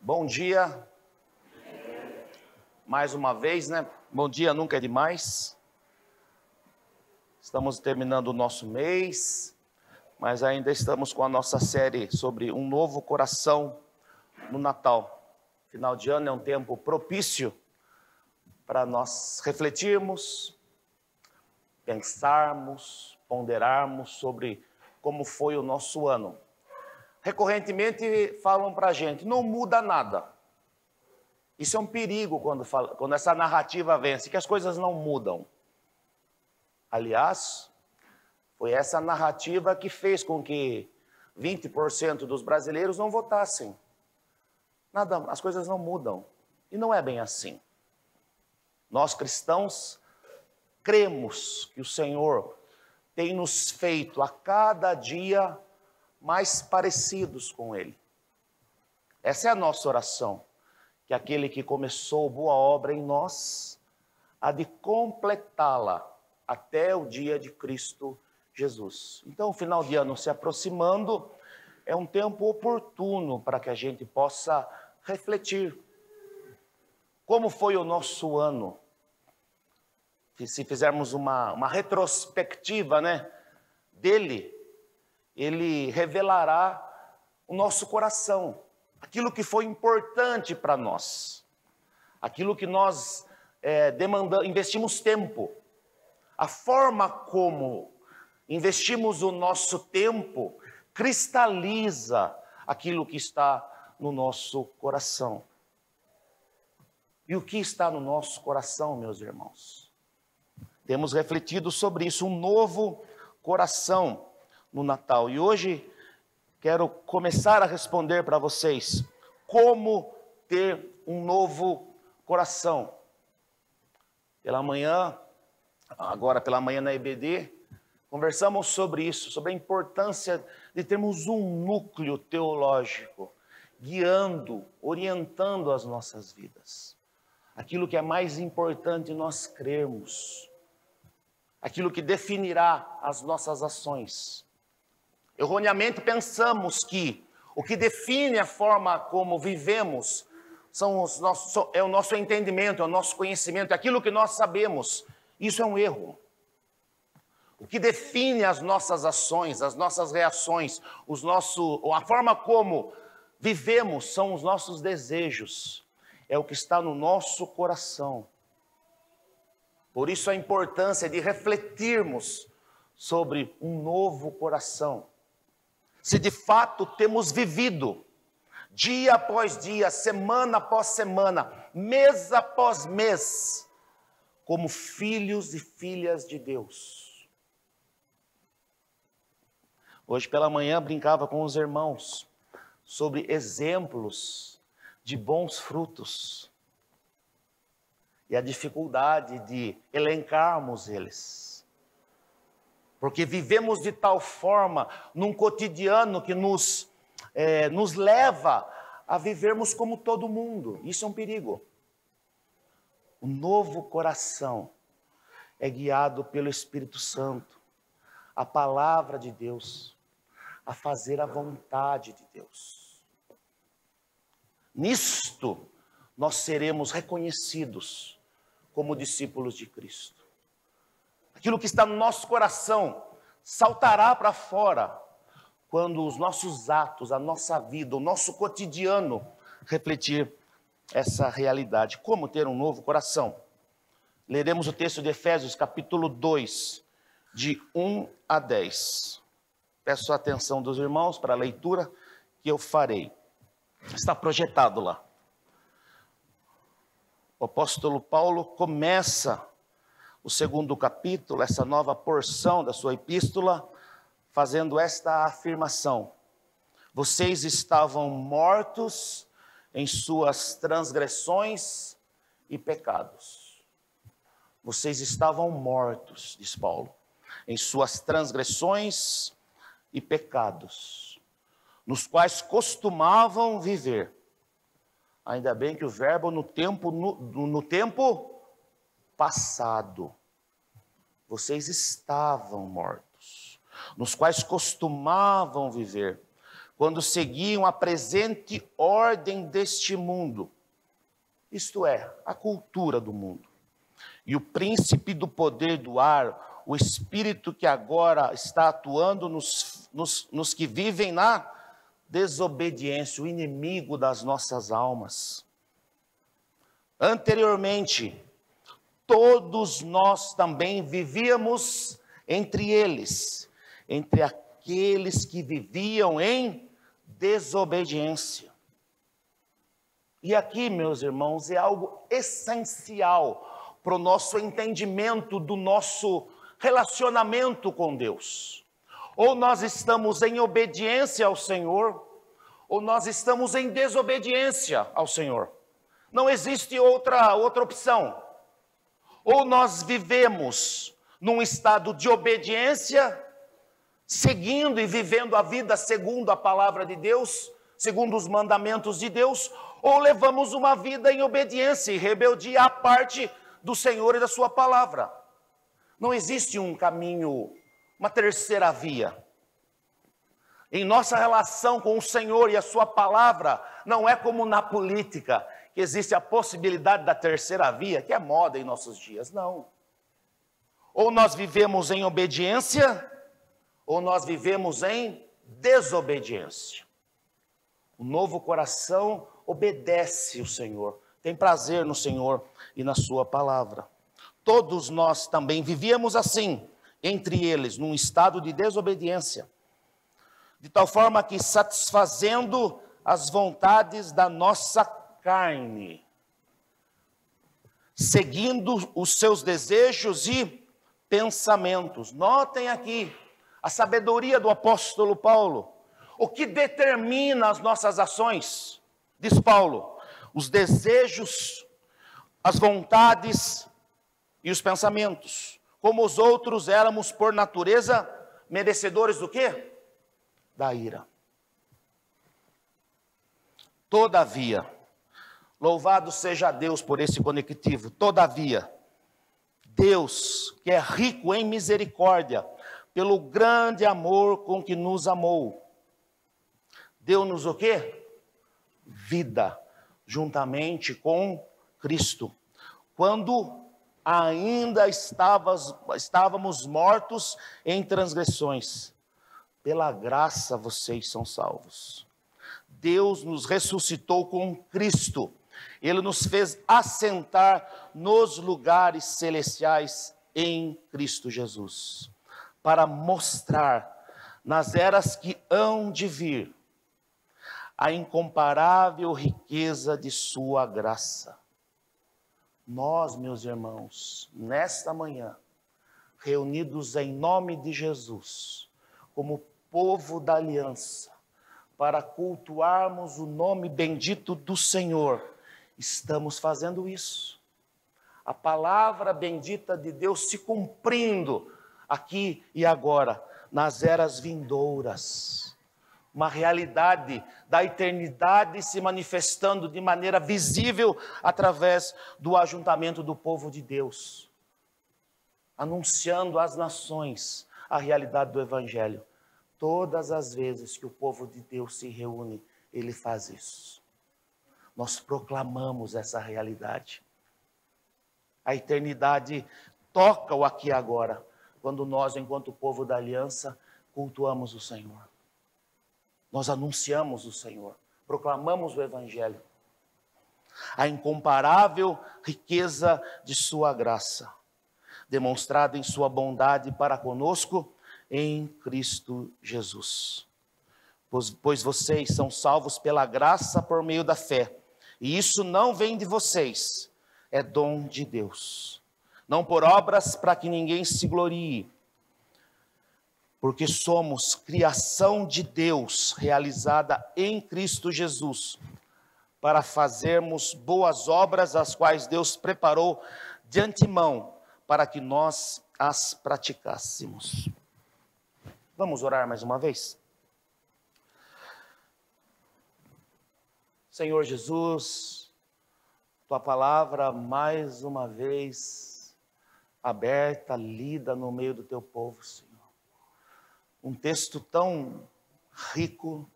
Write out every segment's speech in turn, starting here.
Bom dia, mais uma vez, né? Bom dia nunca é demais. Estamos terminando o nosso mês, mas ainda estamos com a nossa série sobre um novo coração no Natal. Final de ano é um tempo propício para nós refletirmos, pensarmos, ponderarmos sobre como foi o nosso ano. Recorrentemente falam para a gente, não muda nada. Isso é um perigo quando essa narrativa vence, que as coisas não mudam. Aliás, foi essa narrativa que fez com que 20% dos brasileiros não votassem. Nada, as coisas não mudam. E não é bem assim. Nós cristãos cremos que o Senhor tem nos feito a cada dia mais parecidos com Ele. Essa é a nossa oração, que aquele que começou boa obra em nós, há de completá-la até o dia de Cristo Jesus. Então, o final de ano se aproximando, é um tempo oportuno para que a gente possa refletir. Como foi o nosso ano? Se fizermos uma retrospectiva, né, dele, ele revelará o nosso coração, aquilo que foi importante para nós, aquilo que nós investimos tempo, a forma como investimos o nosso tempo cristaliza aquilo que está no nosso coração. E o que está no nosso coração, meus irmãos? Temos refletido sobre isso, um novo coração no Natal. E hoje quero começar a responder para vocês como ter um novo coração. Agora pela manhã na EBD, conversamos sobre isso, sobre a importância de termos um núcleo teológico guiando, orientando as nossas vidas. Aquilo que é mais importante nós crermos, aquilo que definirá as nossas ações. Erroneamente pensamos que o que define a forma como vivemos é o nosso entendimento, é o nosso conhecimento, é aquilo que nós sabemos. Isso é um erro. O que define as nossas ações, as nossas reações, a forma como vivemos são os nossos desejos, é o que está no nosso coração. Por isso a importância de refletirmos sobre um novo coração. Se de fato temos vivido, dia após dia, semana após semana, mês após mês, como filhos e filhas de Deus. Hoje pela manhã brincava com os irmãos sobre exemplos de bons frutos e a dificuldade de elencarmos eles. Porque vivemos de tal forma, num cotidiano que nos leva a vivermos como todo mundo. Isso é um perigo. O novo coração é guiado pelo Espírito Santo, a palavra de Deus, a fazer a vontade de Deus. Nisto, nós seremos reconhecidos como discípulos de Cristo. Aquilo que está no nosso coração saltará para fora quando os nossos atos, a nossa vida, o nosso cotidiano refletir essa realidade. Como ter um novo coração? Leremos o texto de Efésios, capítulo 2, de 1 a 10. Peço a atenção dos irmãos para a leitura que eu farei. Está projetado lá. O apóstolo Paulo começa o segundo capítulo, essa nova porção da sua epístola, fazendo esta afirmação: vocês estavam mortos em suas transgressões e pecados. Vocês estavam mortos, diz Paulo, em suas transgressões e pecados, nos quais costumavam viver. Ainda bem que o verbo no tempo passado. Vocês estavam mortos, nos quais costumavam viver, quando seguiam a presente ordem deste mundo, isto é, a cultura do mundo. E o príncipe do poder do ar, o espírito que agora está atuando nos que vivem na desobediência, o inimigo das nossas almas. Anteriormente, todos nós também vivíamos entre eles, entre aqueles que viviam em desobediência. E aqui, meus irmãos, é algo essencial para o nosso entendimento do nosso relacionamento com Deus. Ou nós estamos em obediência ao Senhor, ou nós estamos em desobediência ao Senhor. Não existe outra opção. Ou nós vivemos num estado de obediência, seguindo e vivendo a vida segundo a palavra de Deus, segundo os mandamentos de Deus, ou levamos uma vida em obediência e rebeldia à parte do Senhor e da sua palavra. Não existe um caminho, uma terceira via. Em nossa relação com o Senhor e a sua palavra, não é como na política, que existe a possibilidade da terceira via, que é moda em nossos dias. Não. Ou nós vivemos em obediência, ou nós vivemos em desobediência. O novo coração obedece o Senhor, tem prazer no Senhor e na sua palavra. Todos nós também vivíamos assim, entre eles, num estado de desobediência, de tal forma que satisfazendo as vontades da nossa carne, seguindo os seus desejos e pensamentos. Notem aqui a sabedoria do apóstolo Paulo. O que determina as nossas ações, diz Paulo, os desejos, as vontades e os pensamentos. Como os outros éramos por natureza merecedores do quê? Da ira. Todavia, louvado seja Deus por esse conectivo, todavia, Deus, que é rico em misericórdia, pelo grande amor com que nos amou, deu-nos o quê? Vida, juntamente com Cristo. Quando ainda estávamos mortos em transgressões, pela graça vocês são salvos. Deus nos ressuscitou com Cristo. Ele nos fez assentar nos lugares celestiais em Cristo Jesus, para mostrar nas eras que hão de vir a incomparável riqueza de sua graça. Nós, meus irmãos, nesta manhã, reunidos em nome de Jesus, como povo da aliança, para cultuarmos o nome bendito do Senhor, estamos fazendo isso. A palavra bendita de Deus se cumprindo aqui e agora, nas eras vindouras. Uma realidade da eternidade se manifestando de maneira visível através do ajuntamento do povo de Deus, anunciando às nações a realidade do Evangelho. Todas as vezes que o povo de Deus se reúne, ele faz isso. Nós proclamamos essa realidade. A eternidade toca o aqui e agora, quando nós, enquanto povo da aliança, cultuamos o Senhor. Nós anunciamos o Senhor, proclamamos o Evangelho. A incomparável riqueza de sua graça, demonstrada em sua bondade para conosco em Cristo Jesus. Pois vocês são salvos pela graça por meio da fé. E isso não vem de vocês, é dom de Deus. Não por obras para que ninguém se glorie, porque somos criação de Deus, realizada em Cristo Jesus, para fazermos boas obras, as quais Deus preparou de antemão, para que nós as praticássemos. Vamos orar mais uma vez? Senhor Jesus, Tua palavra mais uma vez aberta, lida no meio do Teu povo, Senhor. Um texto tão rico,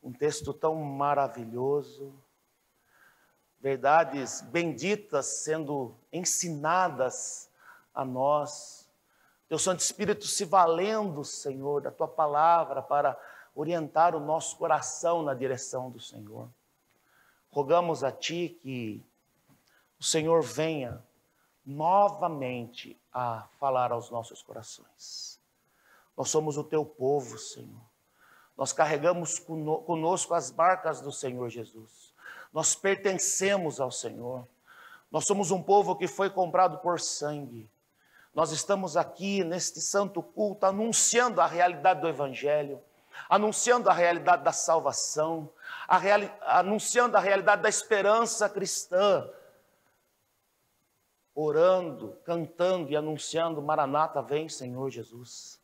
Um texto tão maravilhoso, verdades benditas sendo ensinadas a nós. Teu Santo Espírito se valendo, Senhor, da Tua palavra para orientar o nosso coração na direção do Senhor. Rogamos a Ti que o Senhor venha novamente a falar aos nossos corações. Nós somos o Teu povo, Senhor. Nós carregamos conosco as marcas do Senhor Jesus. Nós pertencemos ao Senhor. Nós somos um povo que foi comprado por sangue. Nós estamos aqui neste santo culto anunciando a realidade do Evangelho, anunciando a realidade da salvação, anunciando a realidade da esperança cristã, orando, cantando e anunciando: Maranata, vem, Senhor Jesus.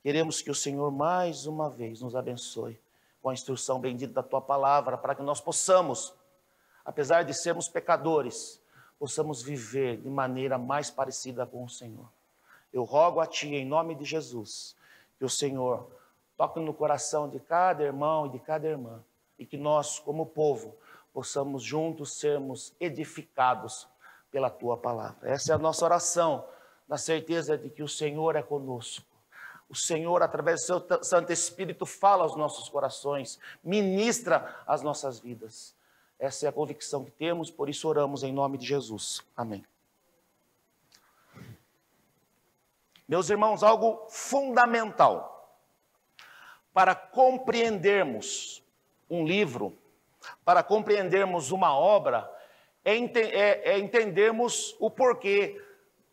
Queremos que o Senhor mais uma vez nos abençoe com a instrução bendita da Tua palavra, para que nós possamos, apesar de sermos pecadores, possamos viver de maneira mais parecida com o Senhor. Eu rogo a Ti, em nome de Jesus, que o Senhor toque no coração de cada irmão e de cada irmã, e que nós, como povo, possamos juntos sermos edificados pela Tua palavra. Essa é a nossa oração, na certeza de que o Senhor é conosco. O Senhor, através do Seu Santo Espírito, fala aos nossos corações, ministra as nossas vidas. Essa é a convicção que temos, por isso oramos em nome de Jesus. Amém. Meus irmãos, algo fundamental para compreendermos um livro, para compreendermos uma obra, é entendermos o porquê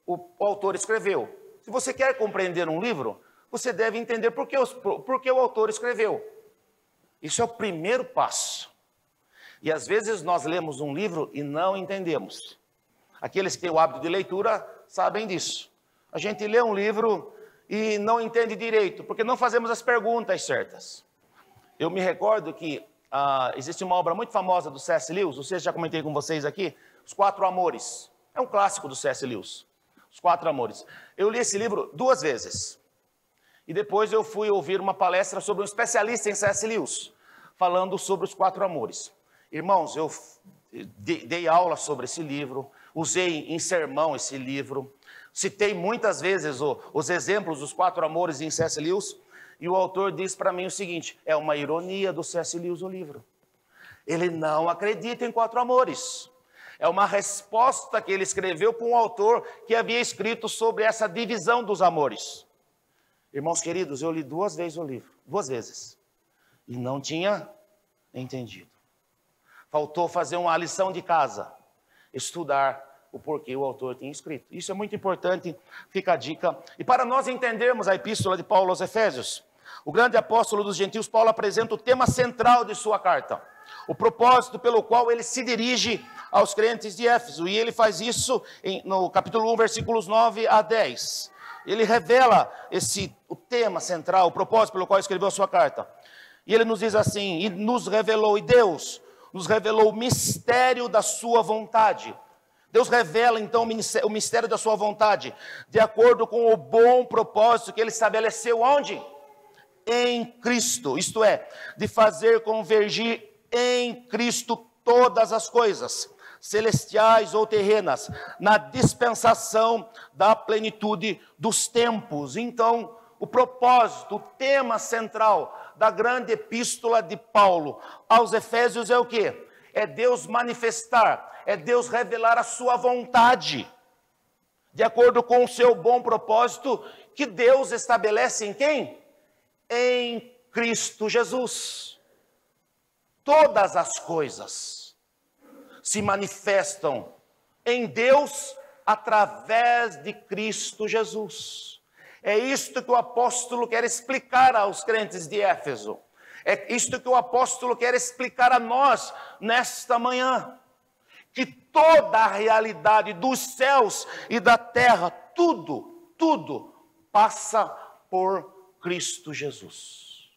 o autor escreveu. Se você quer compreender um livro, você deve entender por que o autor escreveu. Isso é o primeiro passo. E às vezes nós lemos um livro e não entendemos. Aqueles que têm o hábito de leitura sabem disso. A gente lê um livro e não entende direito, porque não fazemos as perguntas certas. Eu me recordo que existe uma obra muito famosa do C.S. Lewis, não sei se já comentei com vocês aqui, Os Quatro Amores. É um clássico do C.S. Lewis, Os Quatro Amores. Eu li esse livro 2 vezes. E depois eu fui ouvir uma palestra sobre um especialista em C.S. Lewis, falando sobre Os Quatro Amores. Irmãos, eu dei aula sobre esse livro, usei em sermão esse livro, citei muitas vezes os exemplos dos Quatro Amores em C.S. Lewis, e o autor diz para mim o seguinte: é uma ironia do C.S. Lewis o livro. Ele não acredita em quatro amores. É uma resposta que ele escreveu para um autor que havia escrito sobre essa divisão dos amores. Irmãos queridos, eu li 2 vezes o livro, 2 vezes, e não tinha entendido. Faltou fazer uma lição de casa, estudar o porquê o autor tinha escrito. Isso é muito importante, fica a dica. E para nós entendermos a epístola de Paulo aos Efésios, o grande apóstolo dos gentios, Paulo, apresenta o tema central de sua carta, o propósito pelo qual ele se dirige aos crentes de Éfeso, e ele faz isso no capítulo 1, versículos 9 a 10. Ele revela o tema central, o propósito pelo qual escreveu a sua carta. E ele nos diz assim: e Deus nos revelou o mistério da sua vontade. Deus revela então o mistério da sua vontade, de acordo com o bom propósito que ele estabeleceu onde? Em Cristo, isto é, de fazer convergir em Cristo todas as coisas, celestiais ou terrenas, na dispensação da plenitude dos tempos. Então, o propósito, o tema central da grande epístola de Paulo aos Efésios é o quê? É Deus manifestar, é Deus revelar a sua vontade, de acordo com o seu bom propósito, que Deus estabelece em quem? Em Cristo Jesus. Todas as coisas se manifestam em Deus através de Cristo Jesus. É isto que o apóstolo quer explicar aos crentes de Éfeso. É isto que o apóstolo quer explicar a nós nesta manhã. Que toda a realidade dos céus e da terra, tudo passa por Cristo Jesus.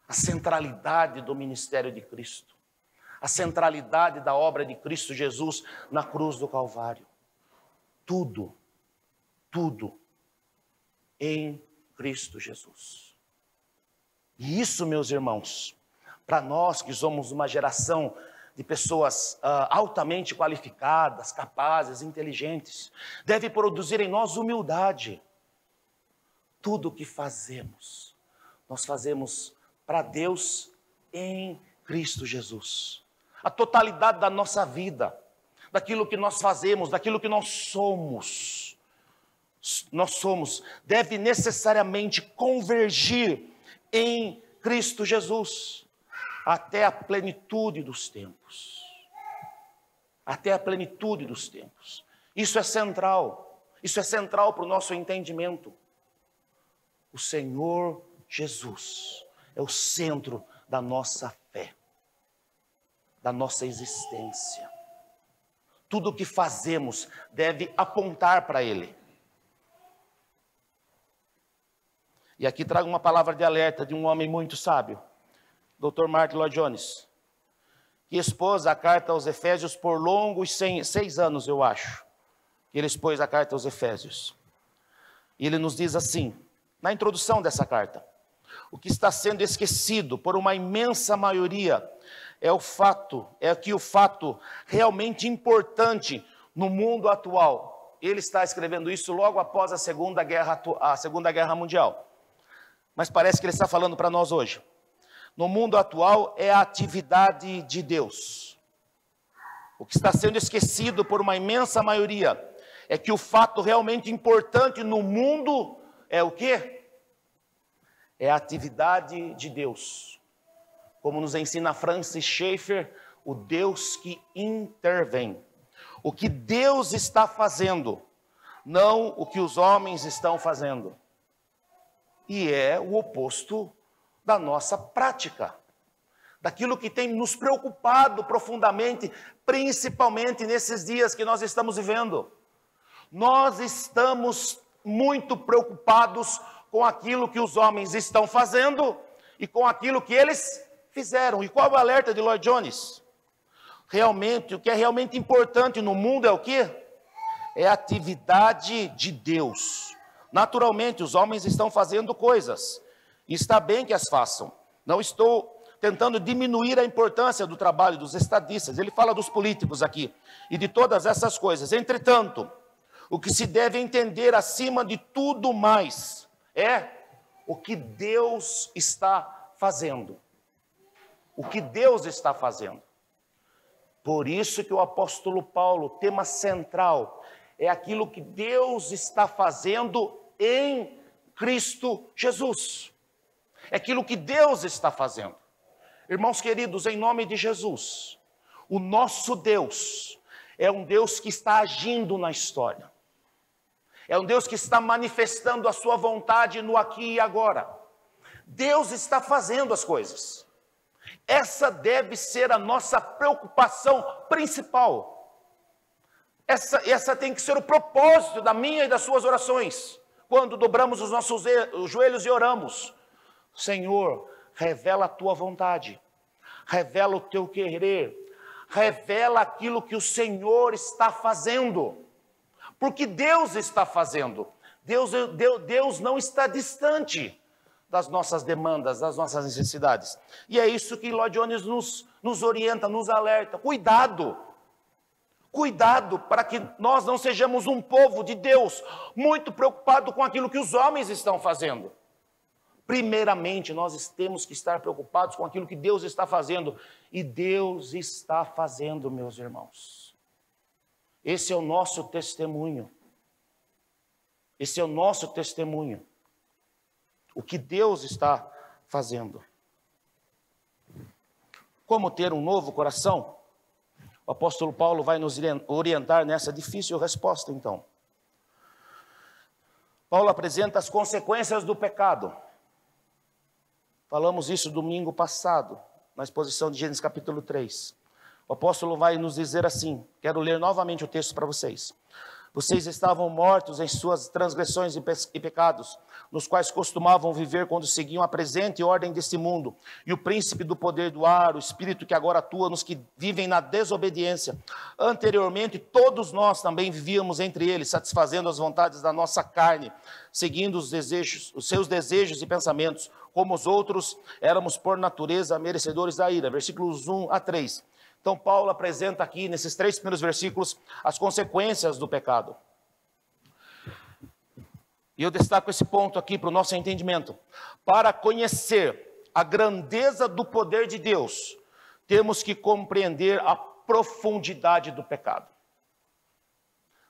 A centralidade do ministério de Cristo. A centralidade da obra de Cristo Jesus na cruz do Calvário. Tudo em Cristo Jesus. E isso, meus irmãos, para nós que somos uma geração de pessoas altamente qualificadas, capazes, inteligentes, deve produzir em nós humildade. Tudo o que fazemos, nós fazemos para Deus em Cristo Jesus. A totalidade da nossa vida, daquilo que nós fazemos, daquilo que nós somos, deve necessariamente convergir em Cristo Jesus, até a plenitude dos tempos. Até a plenitude dos tempos. Isso é central para o nosso entendimento. O Senhor Jesus é o centro da nossa fé, da nossa existência. Tudo o que fazemos deve apontar para Ele. E aqui trago uma palavra de alerta de um homem muito sábio, Dr. Martin Lloyd Jones, que expôs a carta aos Efésios por longos 6 anos, eu acho, que ele expôs a carta aos Efésios. E ele nos diz assim, na introdução dessa carta: o que está sendo esquecido por uma imensa maioria é que o fato realmente importante no mundo atual. Ele está escrevendo isso logo após a Segunda Guerra Mundial. Mas parece que ele está falando para nós hoje. No mundo atual é a atividade de Deus. O que está sendo esquecido por uma imensa maioria é que o fato realmente importante no mundo é o quê? É a atividade de Deus. Como nos ensina Francis Schaeffer, o Deus que intervém. O que Deus está fazendo, não o que os homens estão fazendo. E é o oposto da nossa prática, daquilo que tem nos preocupado profundamente, principalmente nesses dias que nós estamos vivendo. Nós estamos muito preocupados com aquilo que os homens estão fazendo e com aquilo que eles fizeram. E qual é o alerta de Lloyd Jones? Realmente, o que é realmente importante no mundo é o quê? É a atividade de Deus. Naturalmente, os homens estão fazendo coisas, e está bem que as façam. Não estou tentando diminuir a importância do trabalho dos estadistas, ele fala dos políticos aqui, e de todas essas coisas. Entretanto, o que se deve entender acima de tudo mais é o que Deus está fazendo. O que Deus está fazendo. Por isso que o apóstolo Paulo, o tema central, é aquilo que Deus está fazendo em Cristo Jesus. É aquilo que Deus está fazendo. Irmãos queridos, em nome de Jesus, o nosso Deus é um Deus que está agindo na história. É um Deus que está manifestando a sua vontade no aqui e agora. Deus está fazendo as coisas. Essa deve ser a nossa preocupação principal. Essa tem que ser o propósito da minha e das suas orações. Quando dobramos os nossos joelhos e oramos: Senhor, revela a tua vontade, revela o teu querer, revela aquilo que o Senhor está fazendo. Porque Deus está fazendo. Deus não está distante das nossas demandas, das nossas necessidades. E é isso que Lloyd Jones nos orienta, nos alerta. Cuidado! Cuidado para que nós não sejamos um povo de Deus muito preocupado com aquilo que os homens estão fazendo. Primeiramente, nós temos que estar preocupados com aquilo que Deus está fazendo. E Deus está fazendo, meus irmãos. Esse é o nosso testemunho. Esse é o nosso testemunho. O que Deus está fazendo. Como ter um novo coração? O apóstolo Paulo vai nos orientar nessa difícil resposta, então. Paulo apresenta as consequências do pecado. Falamos isso domingo passado, na exposição de Gênesis capítulo 3. O apóstolo vai nos dizer assim, quero ler novamente o texto para vocês. Vocês estavam mortos em suas transgressões e pecados, nos quais costumavam viver quando seguiam a presente ordem deste mundo, e o príncipe do poder do ar, o espírito que agora atua nos que vivem na desobediência. Anteriormente, todos nós também vivíamos entre eles, satisfazendo as vontades da nossa carne, seguindo os seus desejos e pensamentos. como os outros, éramos por natureza merecedores da ira. Versículos 1 a 3. Então, Paulo apresenta aqui, nesses 3 primeiros versículos, as consequências do pecado. E eu destaco esse ponto aqui para o nosso entendimento. Para conhecer a grandeza do poder de Deus, temos que compreender a profundidade do pecado.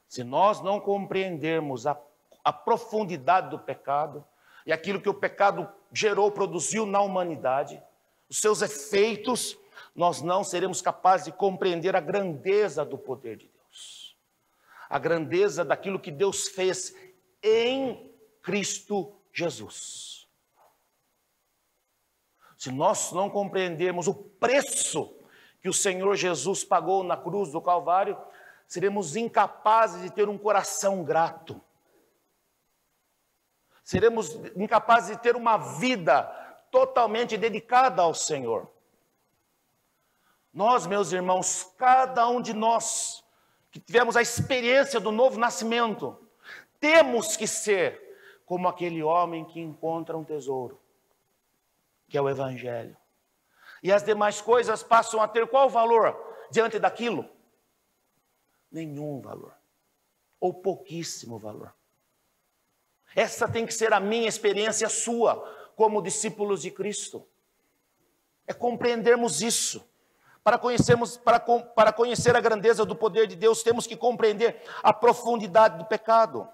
Se nós não compreendermos a profundidade do pecado, e aquilo que o pecado gerou, produziu na humanidade, os seus efeitos, nós não seremos capazes de compreender a grandeza do poder de Deus. A grandeza daquilo que Deus fez em Cristo Jesus. Se nós não compreendermos o preço que o Senhor Jesus pagou na cruz do Calvário, seremos incapazes de ter um coração grato. Seremos incapazes de ter uma vida totalmente dedicada ao Senhor. Nós, meus irmãos, cada um de nós que tivemos a experiência do novo nascimento, temos que ser como aquele homem que encontra um tesouro, que é o Evangelho. E as demais coisas passam a ter qual valor diante daquilo? Nenhum valor, ou pouquíssimo valor. Essa tem que ser a minha experiência, a sua, como discípulos de Cristo. É compreendermos isso. Para conhecer a grandeza do poder de Deus, temos que compreender a profundidade do pecado.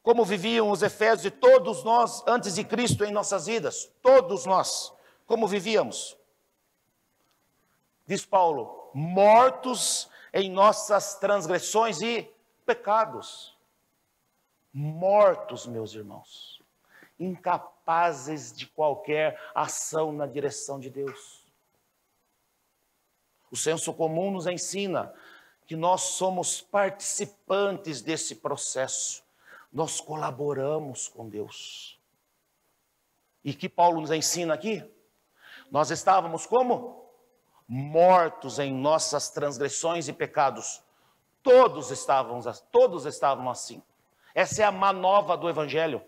Como viviam os efésios e todos nós antes de Cristo em nossas vidas. Todos nós. Como vivíamos? Diz Paulo, mortos em nossas transgressões e pecados. Mortos, meus irmãos, incapazes de qualquer ação na direção de Deus. O senso comum nos ensina que nós somos participantes desse processo, nós colaboramos com Deus. E que Paulo nos ensina aqui? Nós estávamos como? Mortos em nossas transgressões e pecados. Todos estavam assim. Essa é a má nova do Evangelho.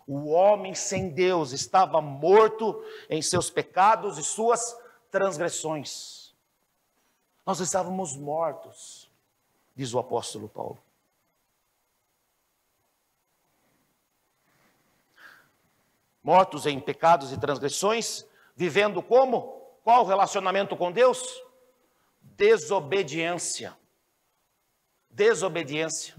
O homem sem Deus estava morto em seus pecados e suas transgressões. Nós estávamos mortos, diz o apóstolo Paulo. Mortos em pecados e transgressões, vivendo como? Qual o relacionamento com Deus? Desobediência. Desobediência.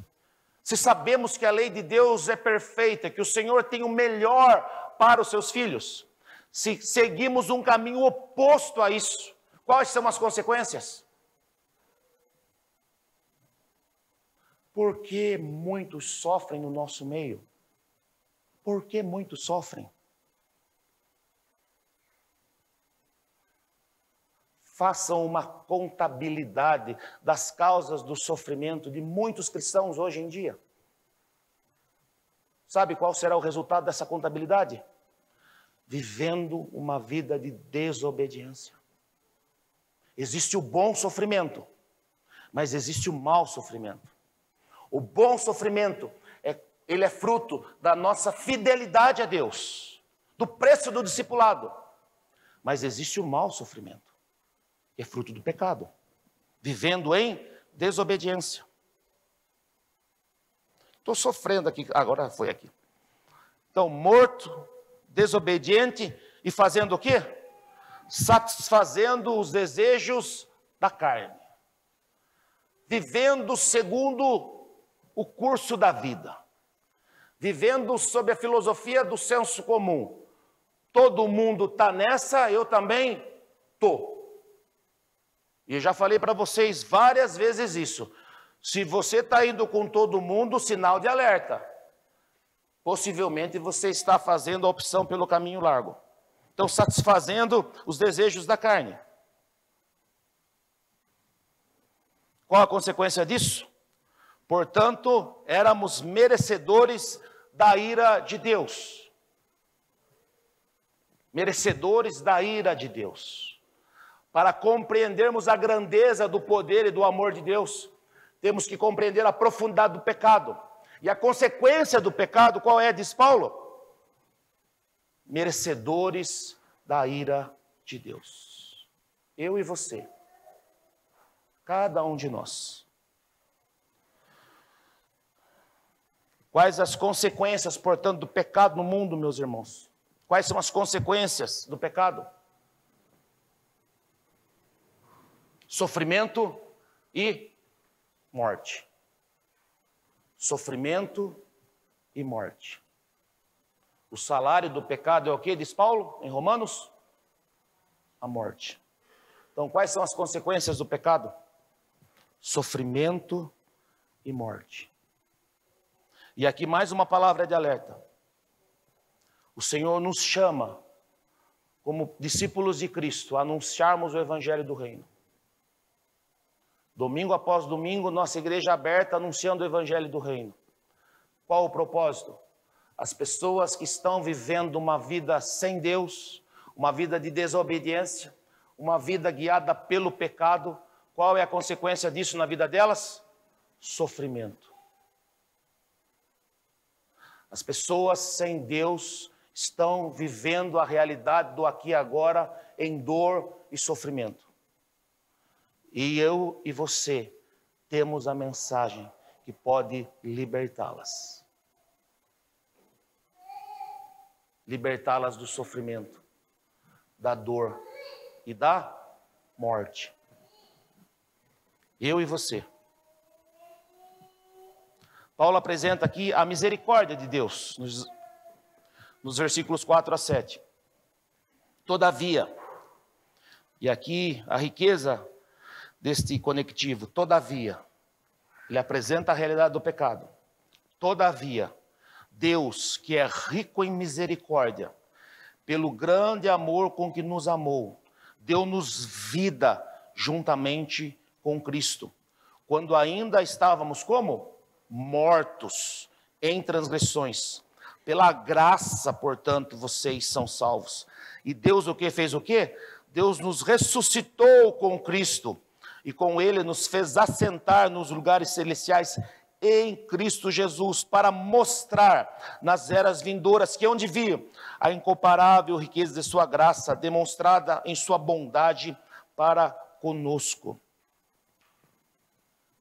Se sabemos que a lei de Deus é perfeita, que o Senhor tem o melhor para os seus filhos, se seguimos um caminho oposto a isso, quais são as consequências? Por que muitos sofrem no nosso meio? Por que muitos sofrem? Façam uma contabilidade das causas do sofrimento de muitos cristãos hoje em dia. Sabe qual será o resultado dessa contabilidade? Vivendo uma vida de desobediência. Existe o bom sofrimento, mas existe o mau sofrimento. O bom sofrimento, ele é fruto da nossa fidelidade a Deus, do preço do discipulado. Mas existe o mau sofrimento. É fruto do pecado, vivendo em desobediência. Estou sofrendo aqui, agora foi aqui. Então, morto, desobediente e fazendo o quê? Satisfazendo os desejos da carne. Vivendo segundo o curso da vida. Vivendo sob a filosofia do senso comum. Todo mundo está nessa, eu também estou. E eu já falei para vocês várias vezes isso. Se você está indo com todo mundo, sinal de alerta. Possivelmente você está fazendo a opção pelo caminho largo. Então, satisfazendo os desejos da carne. Qual a consequência disso? Portanto, éramos merecedores da ira de Deus. Merecedores da ira de Deus. Para compreendermos a grandeza do poder e do amor de Deus, temos que compreender a profundidade do pecado. E a consequência do pecado, qual é, diz Paulo? merecedores da ira de Deus. Eu e você. Cada um de nós. Quais as consequências, portanto, do pecado no mundo, meus irmãos? Quais são as consequências do pecado? Sofrimento e morte. Sofrimento e morte. O salário do pecado é o que, diz Paulo, em Romanos? A morte. Então, quais são as consequências do pecado? Sofrimento e morte. E aqui mais uma palavra de alerta. O Senhor nos chama, como discípulos de Cristo, a anunciarmos o Evangelho do Reino. Domingo após domingo, nossa igreja aberta anunciando o Evangelho do Reino. Qual o propósito? As pessoas que estão vivendo uma vida sem Deus, uma vida de desobediência, uma vida guiada pelo pecado, qual é a consequência disso na vida delas? Sofrimento. As pessoas sem Deus estão vivendo a realidade do aqui e agora em dor e sofrimento. E eu e você temos a mensagem que pode libertá-las. Libertá-las do sofrimento, da dor e da morte. Eu e você. Paulo apresenta aqui a misericórdia de Deus, nos versículos 4 a 7. Todavia, e aqui a riqueza deste conectivo, todavia, ele apresenta a realidade do pecado. Todavia, Deus, que é rico em misericórdia, pelo grande amor com que nos amou, deu-nos vida juntamente com Cristo, quando ainda estávamos como? Mortos em transgressões. Pela graça, portanto, vocês são salvos. E Deus o que fez o quê? Deus nos ressuscitou com Cristo e com Ele nos fez assentar nos lugares celestiais em Cristo Jesus, para mostrar nas eras vindouras que onde vir a incomparável riqueza de sua graça, demonstrada em sua bondade para conosco.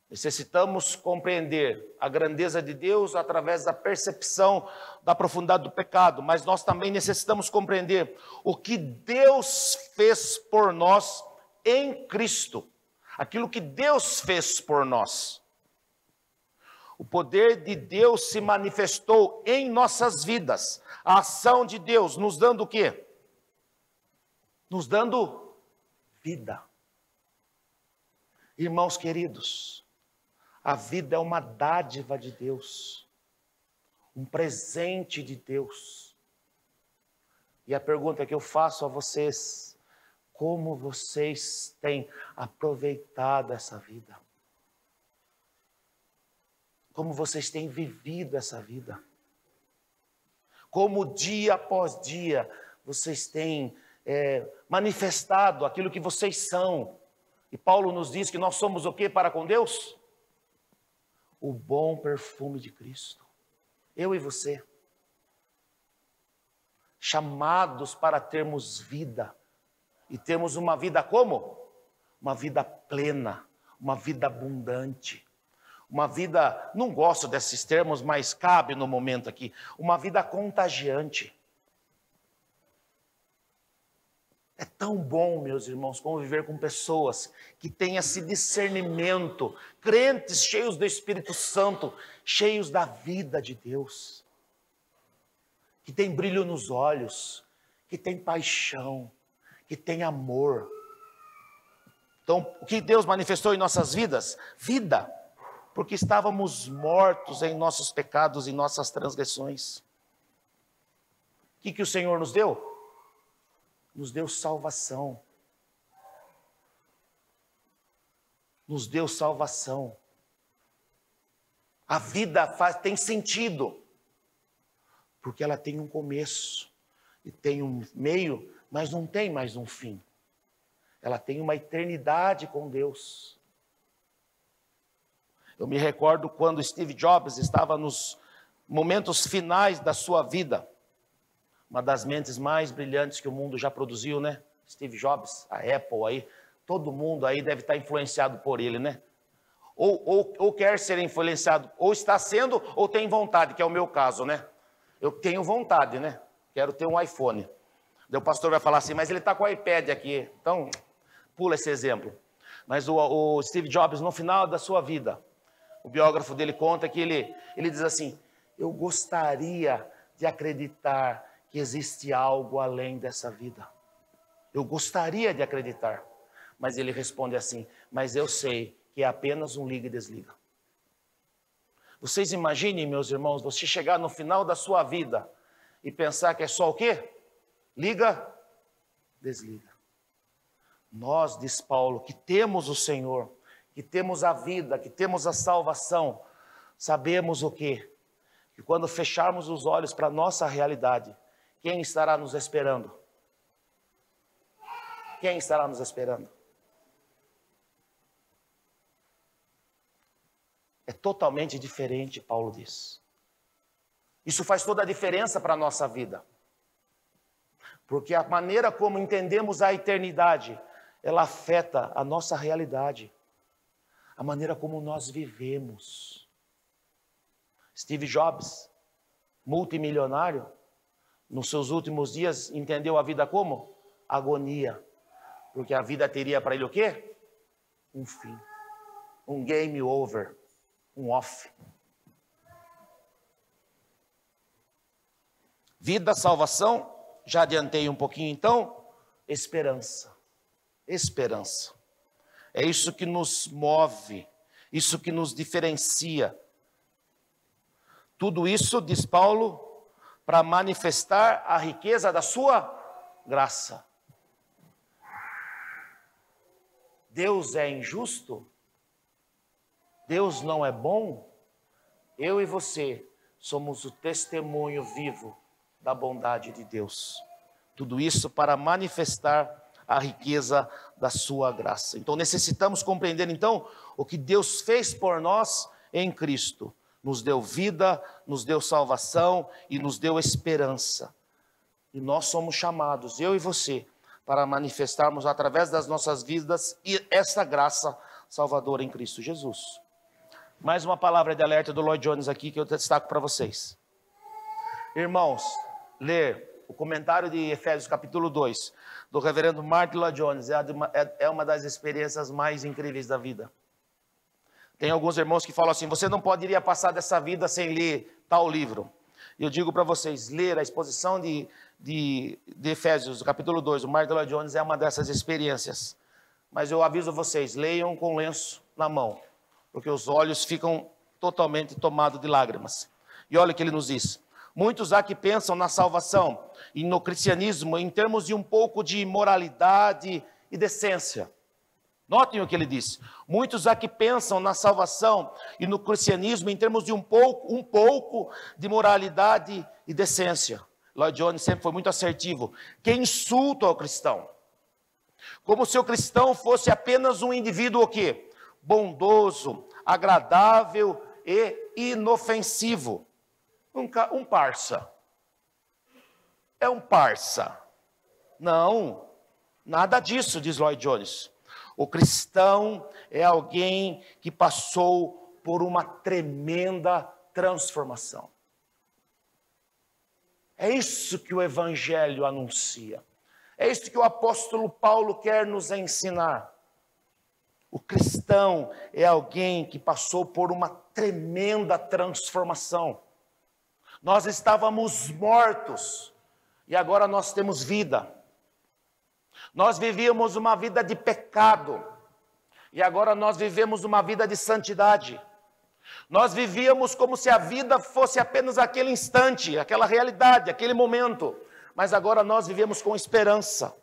Necessitamos compreender a grandeza de Deus através da percepção da profundidade do pecado, mas nós também necessitamos compreender o que Deus fez por nós em Cristo, aquilo que Deus fez por nós. O poder de Deus se manifestou em nossas vidas, a ação de Deus nos dando o quê? Nos dando vida. Irmãos queridos, a vida é uma dádiva de Deus, um presente de Deus. E a pergunta que eu faço a vocês, como vocês têm aproveitado essa vida? Como vocês têm vivido essa vida? Como dia após dia vocês têm manifestado aquilo que vocês são? E Paulo nos diz que nós somos o que para com Deus? O bom perfume de Cristo. Eu e você. Chamados para termos vida. E termos uma vida como? Uma vida plena, uma vida abundante. Uma vida, não gosto desses termos, mas cabe no momento aqui. Uma vida contagiante. É tão bom, meus irmãos, conviver com pessoas que têm esse discernimento, crentes cheios do Espírito Santo, cheios da vida de Deus, que tem brilho nos olhos, que tem paixão, que tem amor. Então, o que Deus manifestou em nossas vidas? Vida, porque estávamos mortos em nossos pecados e nossas transgressões. O que o Senhor nos deu? Nos deu salvação. Nos deu salvação. A vida tem sentido, porque ela tem um começo, e tem um meio, mas não tem mais um fim. Ela tem uma eternidade com Deus. Eu me recordo quando Steve Jobs estava nos momentos finais da sua vida, uma das mentes mais brilhantes que o mundo já produziu, né? Steve Jobs, a Apple aí, todo mundo aí deve estar influenciado por ele, né? Ou quer ser influenciado, ou está sendo, ou tem vontade, que é o meu caso, né? Eu tenho vontade, né? Quero ter um iPhone. Daí o pastor vai falar assim, mas ele está com o iPad aqui. Então, pula esse exemplo. Mas o Steve Jobs, no final da sua vida, o biógrafo dele conta que ele diz assim, eu gostaria de acreditar que existe algo além dessa vida. Eu gostaria de acreditar. Mas ele responde assim, mas eu sei que é apenas um liga e desliga. Vocês imaginem, meus irmãos, você chegar no final da sua vida e pensar que é só o quê? Liga, desliga. Nós, diz Paulo, que temos o Senhor, que temos a vida, que temos a salvação, sabemos o quê? Que quando fecharmos os olhos para a nossa realidade, quem estará nos esperando? Quem estará nos esperando? É totalmente diferente, Paulo diz. Isso faz toda a diferença para a nossa vida. Porque a maneira como entendemos a eternidade, ela afeta a nossa realidade. A maneira como nós vivemos. Steve Jobs, multimilionário, nos seus últimos dias, entendeu a vida como? Agonia. Porque a vida teria para ele o quê? Um fim. Um game over. Um off. Vida, salvação, já adiantei um pouquinho então, esperança. Esperança. É isso que nos move, isso que nos diferencia. Tudo isso, diz Paulo, para manifestar a riqueza da sua graça. Deus é injusto? Deus não é bom? Eu e você somos o testemunho vivo da bondade de Deus. Tudo isso para manifestar a riqueza da sua graça. Então necessitamos compreender então o que Deus fez por nós em Cristo. Nos deu vida, nos deu salvação e nos deu esperança. E nós somos chamados, eu e você, para manifestarmos através das nossas vidas essa graça salvadora em Cristo Jesus. Mais uma palavra de alerta do Lloyd Jones aqui que eu destaco para vocês. Irmãos, ler o comentário de Efésios capítulo 2, do reverendo Martin Lloyd Jones, é uma das experiências mais incríveis da vida. Tem alguns irmãos que falam assim, você não poderia passar dessa vida sem ler tal livro. Eu digo para vocês, ler a exposição de Efésios, capítulo 2, o Martin Lloyd Jones é uma dessas experiências. Mas eu aviso vocês, leiam com lenço na mão, porque os olhos ficam totalmente tomados de lágrimas. E olha o que ele nos diz. Muitos há que pensam na salvação e no cristianismo em termos de um pouco de moralidade e decência. Notem o que ele diz. Muitos há que pensam na salvação e no cristianismo em termos de um pouco de moralidade e decência. Lloyd Jones sempre foi muito assertivo. Que insulto ao cristão. Como se o cristão fosse apenas um indivíduo o quê? Bondoso, agradável e inofensivo. Um parça. É um parça. Não, nada disso, diz Lloyd Jones. O cristão é alguém que passou por uma tremenda transformação. É isso que o Evangelho anuncia. É isso que o apóstolo Paulo quer nos ensinar. O cristão é alguém que passou por uma tremenda transformação. Nós estávamos mortos e agora nós temos vida. Nós vivíamos uma vida de pecado e agora nós vivemos uma vida de santidade. Nós vivíamos como se a vida fosse apenas aquele instante, aquela realidade, aquele momento. Mas agora nós vivemos com esperança.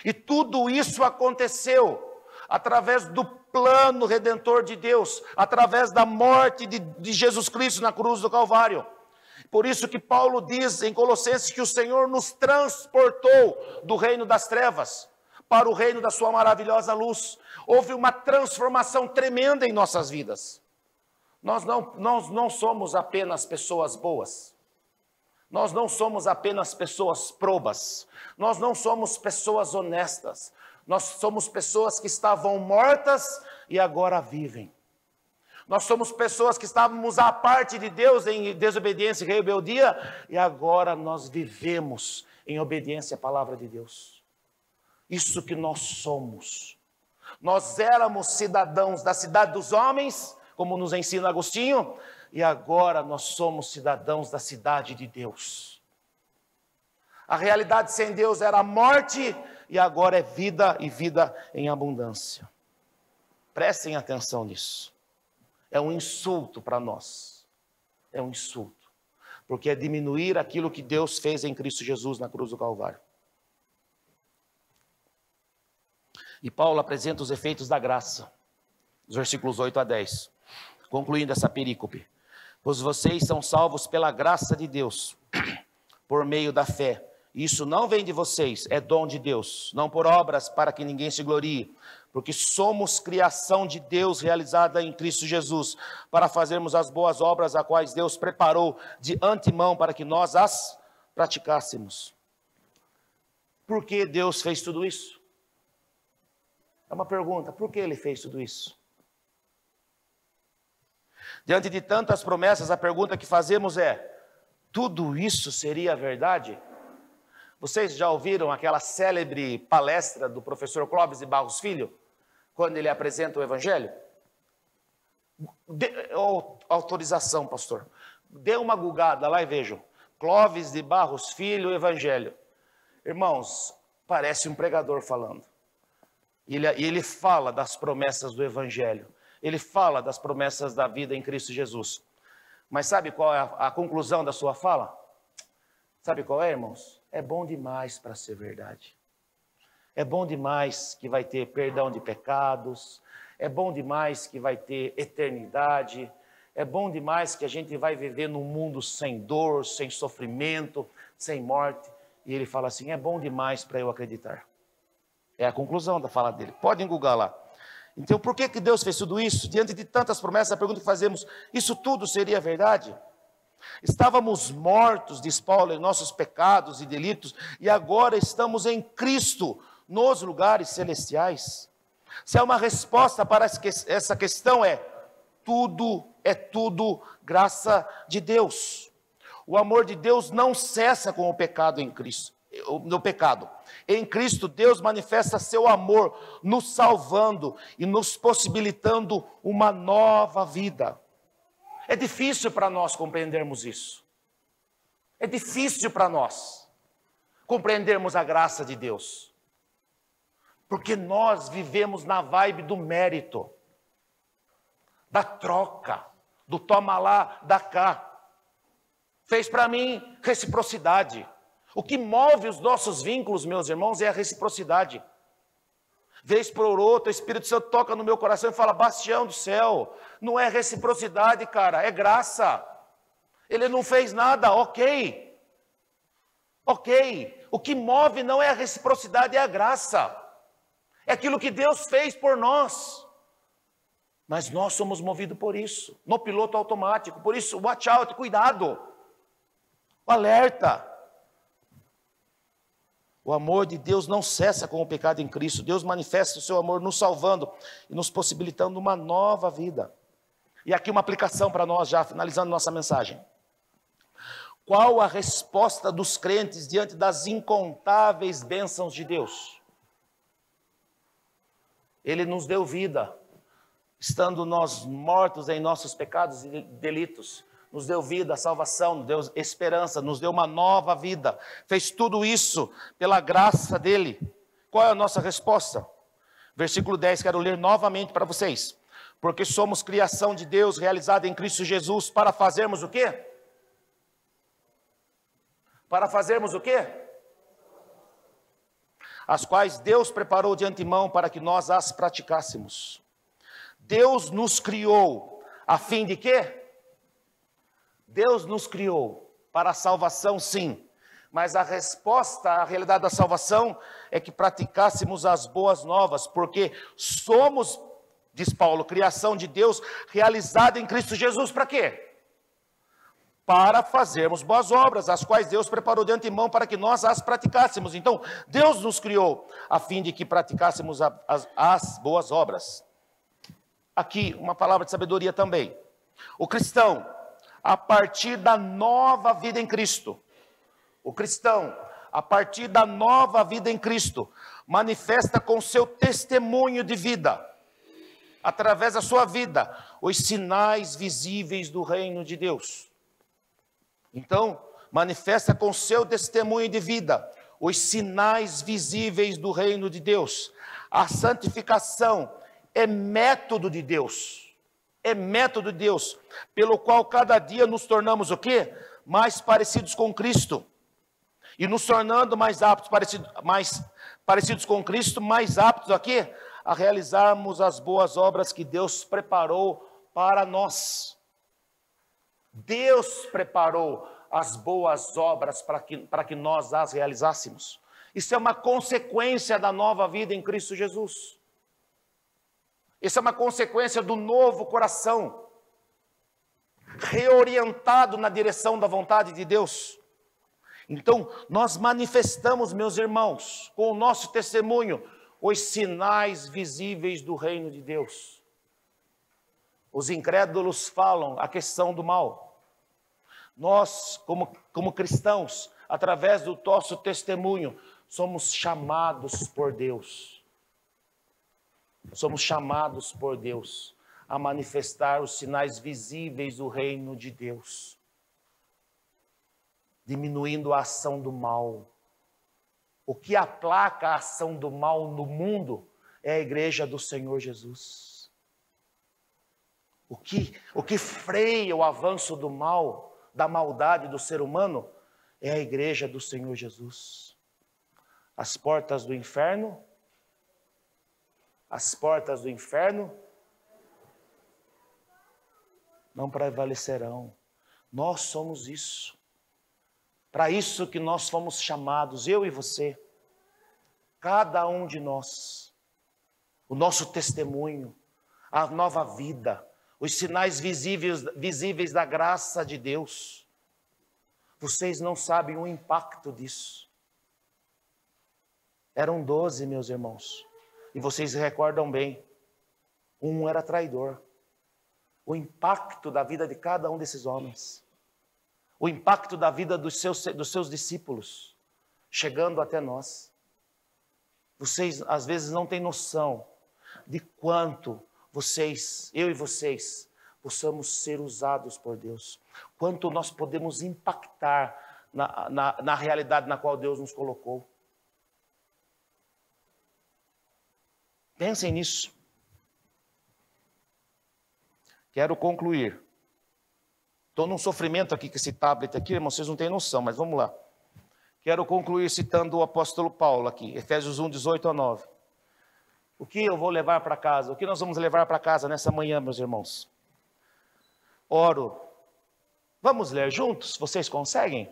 E tudo isso aconteceu através do plano redentor de Deus, através da morte de Jesus Cristo na cruz do Calvário. Por isso que Paulo diz em Colossenses que o Senhor nos transportou do reino das trevas para o reino da sua maravilhosa luz. Houve uma transformação tremenda em nossas vidas. Nós não somos apenas pessoas boas. Nós não somos apenas pessoas probas, nós não somos pessoas honestas, nós somos pessoas que estavam mortas e agora vivem. Nós somos pessoas que estávamos à parte de Deus em desobediência e rebeldia, e agora nós vivemos em obediência à palavra de Deus. Isso que nós somos. Nós éramos cidadãos da cidade dos homens, como nos ensina Agostinho, e agora nós somos cidadãos da cidade de Deus. A realidade sem Deus era a morte, e agora é vida e vida em abundância. Prestem atenção nisso. É um insulto para nós. É um insulto. Porque é diminuir aquilo que Deus fez em Cristo Jesus na cruz do Calvário. E Paulo apresenta os efeitos da graça, os versículos 8 a 10, concluindo essa perícope. Pois vocês são salvos pela graça de Deus, por meio da fé. Isso não vem de vocês, é dom de Deus, não por obras para que ninguém se glorie, porque somos criação de Deus realizada em Cristo Jesus, para fazermos as boas obras a quais Deus preparou de antemão para que nós as praticássemos. Por que Deus fez tudo isso? É uma pergunta, por que Ele fez tudo isso? Diante de tantas promessas, a pergunta que fazemos é, tudo isso seria verdade? Vocês já ouviram aquela célebre palestra do professor Clóvis de Barros Filho, quando ele apresenta o Evangelho? Autorização, pastor. Dê uma gugada lá e vejam. Clóvis de Barros Filho, Evangelho. Irmãos, parece um pregador falando. E ele fala das promessas do Evangelho. Ele fala das promessas da vida em Cristo Jesus. Mas sabe qual é a conclusão da sua fala? Sabe qual é, irmãos? É bom demais para ser verdade. É bom demais que vai ter perdão de pecados. É bom demais que vai ter eternidade. É bom demais que a gente vai viver num mundo sem dor, sem sofrimento, sem morte. E ele fala assim, é bom demais para eu acreditar. É a conclusão da fala dele. Podem googar lá. Então, por que Deus fez tudo isso? Diante de tantas promessas, a pergunta que fazemos, isso tudo seria verdade? Estávamos mortos, diz Paulo, em nossos pecados e delitos, e agora estamos em Cristo, nos lugares celestiais. Se há uma resposta para essa questão é tudo graça de Deus. O amor de Deus não cessa com o pecado em Cristo, no pecado. Em Cristo, Deus manifesta seu amor, nos salvando e nos possibilitando uma nova vida. É difícil para nós compreendermos isso. É difícil para nós compreendermos a graça de Deus. Porque nós vivemos na vibe do mérito, da troca, do toma lá, dá cá. Fez para mim reciprocidade. O que move os nossos vínculos, meus irmãos, é a reciprocidade. Vez por outra, o Espírito Santo toca no meu coração e fala, Bastião do céu, não é reciprocidade, cara, é graça. Ele não fez nada, ok. O que move não é a reciprocidade, é a graça. É aquilo que Deus fez por nós. Mas nós somos movidos por isso, no piloto automático. Por isso, watch out, cuidado. O alerta. O amor de Deus não cessa com o pecado em Cristo. Deus manifesta o seu amor nos salvando e nos possibilitando uma nova vida. E aqui uma aplicação para nós já, finalizando nossa mensagem. Qual a resposta dos crentes diante das incontáveis bênçãos de Deus? Ele nos deu vida, estando nós mortos em nossos pecados e delitos. Nos deu vida, salvação, nos deu esperança, nos deu uma nova vida. Fez tudo isso pela graça dele. Qual é a nossa resposta? Versículo 10, quero ler novamente para vocês. Porque somos criação de Deus, realizada em Cristo Jesus, para fazermos o quê? Para fazermos o quê? As quais Deus preparou de antemão para que nós as praticássemos. Deus nos criou a fim de quê? Deus nos criou para a salvação, sim, mas a resposta à realidade da salvação é que praticássemos as boas novas, porque somos, diz Paulo, criação de Deus realizada em Cristo Jesus, para quê? para fazermos boas obras, as quais Deus preparou de antemão para que nós as praticássemos. Então, Deus nos criou a fim de que praticássemos as boas obras. Aqui, uma palavra de sabedoria também. O cristão, a partir da nova vida em Cristo, o cristão, a partir da nova vida em Cristo, manifesta com seu testemunho de vida, através da sua vida, os sinais visíveis do reino de Deus. Então, manifesta com seu testemunho de vida, os sinais visíveis do reino de Deus. A santificação é método de Deus, pelo qual cada dia nos tornamos o quê? Mais parecidos com Cristo. E nos tornando mais aptos, mais parecidos com Cristo, mais aptos aqui a realizarmos as boas obras que Deus preparou para nós. Deus preparou as boas obras para que nós as realizássemos. Isso é uma consequência da nova vida em Cristo Jesus. Isso é uma consequência do novo coração, reorientado na direção da vontade de Deus. Então, nós manifestamos, meus irmãos, com o nosso testemunho, os sinais visíveis do reino de Deus. Os incrédulos falam a questão do mal. Nós, como cristãos, através do nosso testemunho, somos chamados por Deus. Somos chamados por Deus a manifestar os sinais visíveis do reino de Deus, diminuindo a ação do mal. O que aplaca a ação do mal no mundo é a igreja do Senhor Jesus. O que freia o avanço do mal, da maldade do ser humano, é a igreja do Senhor Jesus. As portas do inferno não prevalecerão. Nós somos isso. Para isso que nós fomos chamados, eu e você, cada um de nós, o nosso testemunho, a nova vida, os sinais visíveis da graça de Deus. Vocês não sabem o impacto disso. Eram 12, meus irmãos, e vocês recordam bem, um era traidor. O impacto da vida de cada um desses homens, o impacto da vida dos seus discípulos, chegando até nós. Vocês, às vezes, não têm noção de quanto eu e vocês, possamos ser usados por Deus. Quanto nós podemos impactar na realidade na qual Deus nos colocou. Pensem nisso. Quero concluir. Estou num sofrimento aqui com esse tablet aqui, irmãos, vocês não têm noção, mas vamos lá. Quero concluir citando o apóstolo Paulo aqui, Efésios 1, 18 a 9. O que eu vou levar para casa? O que nós vamos levar para casa nessa manhã, meus irmãos? Oro. Vamos ler juntos? Vocês conseguem?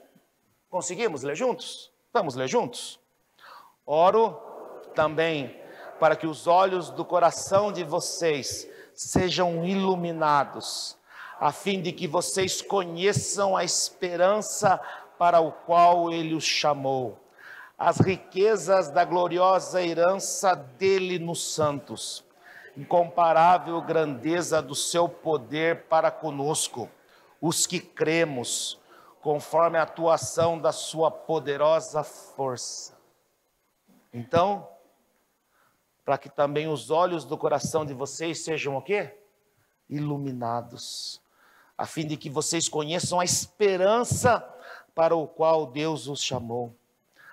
Conseguimos ler juntos? Vamos ler juntos? Oro também para que os olhos do coração de vocês sejam iluminados, a fim de que vocês conheçam a esperança para o qual Ele os chamou, as riquezas da gloriosa herança dele nos santos, incomparável grandeza do seu poder para conosco, os que cremos, conforme a atuação da sua poderosa força. Então, para que também os olhos do coração de vocês sejam o quê? Iluminados, a fim de que vocês conheçam a esperança para o qual Deus os chamou,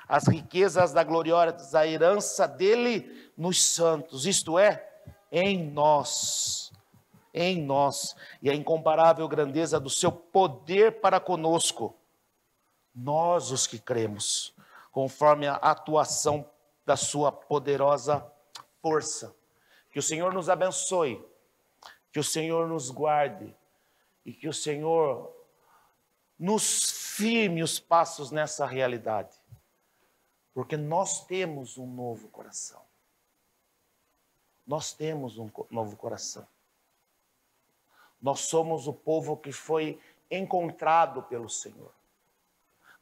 as riquezas da gloriosa herança dele nos santos, isto é, em nós, e a incomparável grandeza do seu poder para conosco, nós os que cremos, conforme a atuação da sua poderosa força. Que o Senhor nos abençoe, que o Senhor nos guarde, e que o Senhor nos firme os passos nessa realidade. Porque nós temos um novo coração. Nós temos um novo coração. Nós somos o povo que foi encontrado pelo Senhor.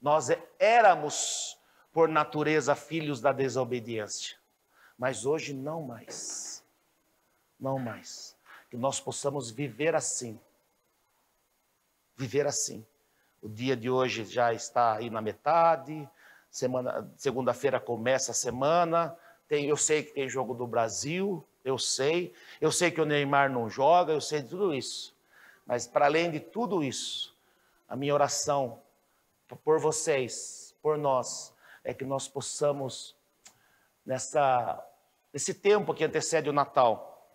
Nós éramos, por natureza, filhos da desobediência, mas hoje não mais. Não mais. Que nós possamos viver assim. Viver assim. O dia de hoje já está aí na metade, segunda-feira começa a semana, eu sei que tem jogo do Brasil, eu sei que o Neymar não joga, eu sei de tudo isso. Mas para além de tudo isso, a minha oração por vocês, por nós, é que nós possamos, nesse tempo que antecede o Natal,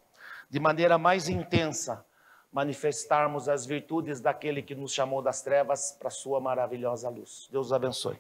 de maneira mais intensa, manifestarmos as virtudes daquele que nos chamou das trevas para a sua maravilhosa luz. Deus os abençoe.